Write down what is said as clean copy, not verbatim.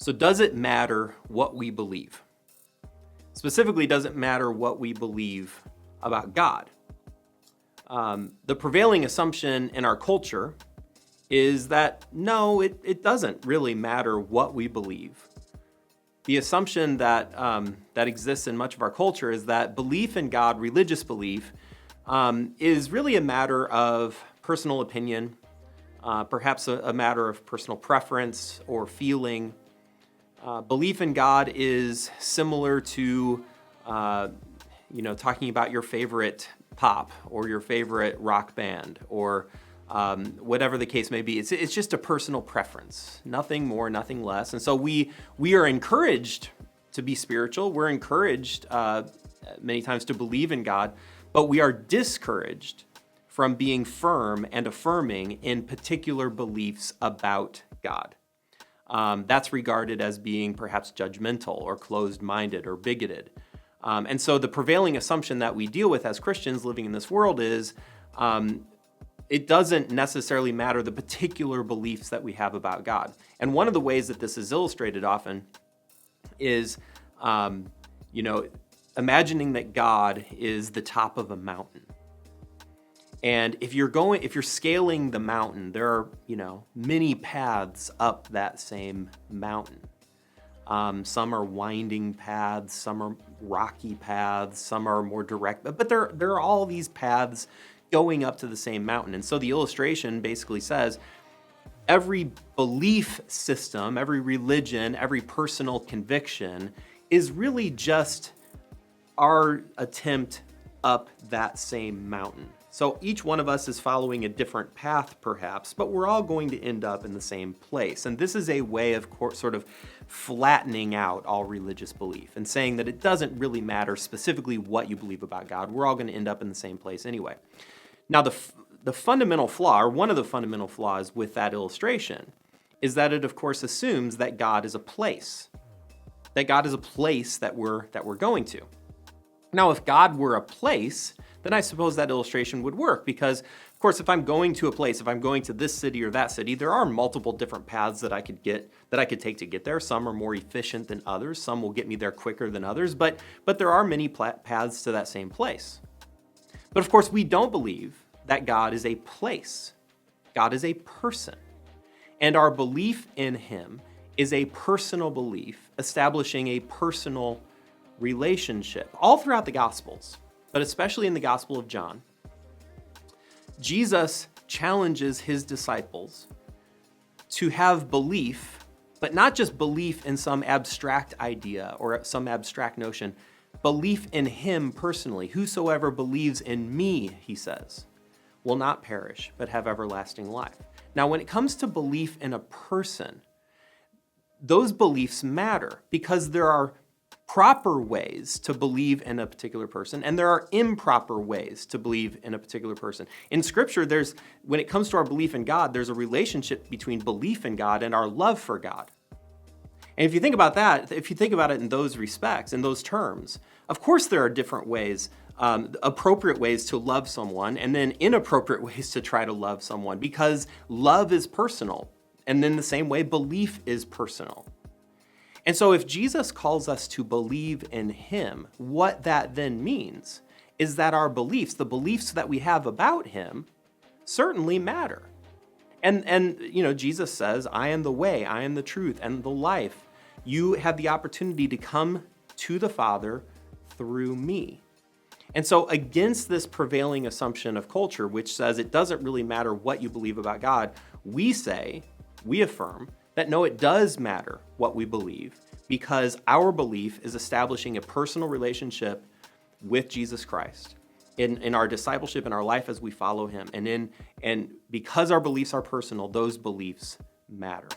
So does it matter what we believe? Specifically, does it matter what we believe about God? The prevailing assumption in our culture is that no, it doesn't really matter what we believe. The assumption that that exists in much of our culture is that belief in God, religious belief, is really a matter of personal opinion, perhaps a matter of personal preference or feeling. Belief in God is similar to, talking about your favorite pop or your favorite rock band or whatever the case may be. It's just a personal preference, nothing more, nothing less. And so we are encouraged to be spiritual. We're encouraged many times to believe in God, but we are discouraged from being firm and affirming in particular beliefs about God. That's regarded as being perhaps judgmental or closed-minded or bigoted. And so the prevailing assumption that we deal with as Christians living in this world is it doesn't necessarily matter the particular beliefs that we have about God. And one of the ways that this is illustrated often is, imagining that God is the top of a mountain. And if you're scaling the mountain, there are, many paths up that same mountain. Some are winding paths, some are rocky paths, some are more direct, but there are all these paths going up to the same mountain. And so the illustration basically says every belief system, every religion, every personal conviction is really just our attempt up that same mountain. So each one of us is following a different path perhaps, but we're all going to end up in the same place. And this is a way of sort of flattening out all religious belief and saying that it doesn't really matter specifically what you believe about God. We're all going to end up in the same place anyway. Now the fundamental flaw, or one of the fundamental flaws with that illustration, is that it of course assumes that God is a place. That God is a place that we're going to. Now, if God were a place, then I suppose that illustration would work because, of course, if I'm going to a place, if I'm going to this city or that city, there are multiple different paths that I could take to get there. Some are more efficient than others. Some will get me there quicker than others, but there are many paths to that same place. But of course, we don't believe that God is a place. God is a person. And our belief in him is a personal belief, establishing a personal relationship. All throughout the Gospels, but especially in the Gospel of John, Jesus challenges his disciples to have belief, but not just belief in some abstract idea or some abstract notion, belief in him personally. Whosoever believes in me, he says, will not perish, but have everlasting life. Now, when it comes to belief in a person, those beliefs matter because there are proper ways to believe in a particular person, and there are improper ways to believe in a particular person. In Scripture, when it comes to our belief in God, there's a relationship between belief in God and our love for God. And if you think about that, if you think about it in those respects, in those terms, of course there are different ways, appropriate ways to love someone, and then inappropriate ways to try to love someone, because love is personal, and in the same way, belief is personal. And so if Jesus calls us to believe in him, what that then means is that our beliefs, the beliefs that we have about him, certainly matter. And Jesus says, I am the way, I am the truth, and the life. You have the opportunity to come to the Father through me. And so against this prevailing assumption of culture, which says it doesn't really matter what you believe about God, we affirm, that no, it does matter what we believe because our belief is establishing a personal relationship with Jesus Christ in our discipleship, in our life as we follow him. And because our beliefs are personal, those beliefs matter.